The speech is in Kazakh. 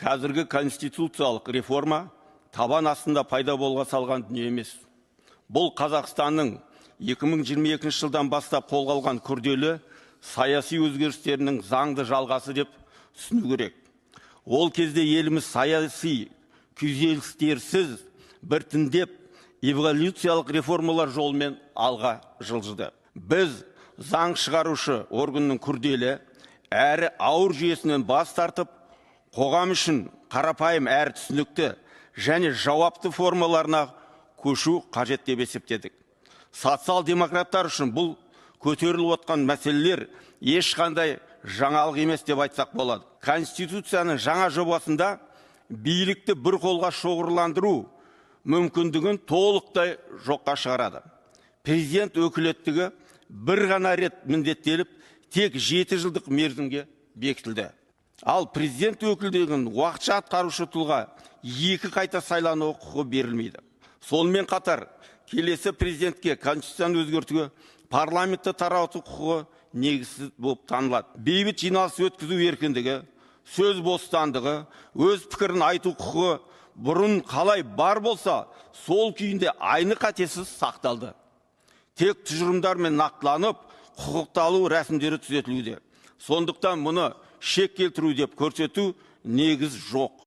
Қазіргі конституциялық реформа табан астында пайда болға салған дүние емес. Бұл Қазақстанның 2022 жылдан бастап қолға алған күрделі саяси өзгерістерінің заңды жалғасы деп түсіну керек. Ол кезде еліміз саяси күйзелістерсіз біртіндеп эволюциялық реформалар жолымен алға жылжыды. Біз заң шығарушы органның күрделі әрі ауыр жүйесінен бас тартып, қоғам үшін қарапайым әрі түсінікті және жауапты формаларына көшу қажет деп есептедік. Социал-демократтар үшін бұл көтеріліп отқан мәселелер ешқандай жаңалық емес деп айтсақ болады. Конституцияның жаңа жобасында билікті бір қолға шоғырландыру мүмкіндігін толықтай жоққа шығарады. Президент өкілеттігі бір ғана рет міндеттеліп, тек 7 жылдық мерзімге бекітілді. Ал президент өкілдігін уақытша атқарушы тұлға 2 қайта сайлану құқығы берілмейді. Сонымен қатар, келесі президентке конституцияны өзгертуге парламентті тарату құқығы негізсіз болып танылады. Бейбіт жиналыс өткізу еркіндігі, сөз бостандығы, өз пікірін айту құқығы бұрын қалай бар болса, сол күйінде айны қатесіз сақталды. Тек тұжырымдармен нақтыланып, құқықталу рәсімдері түзетілуде. Сондықтан мұны шек келтіру деп көрсету негіз жоқ.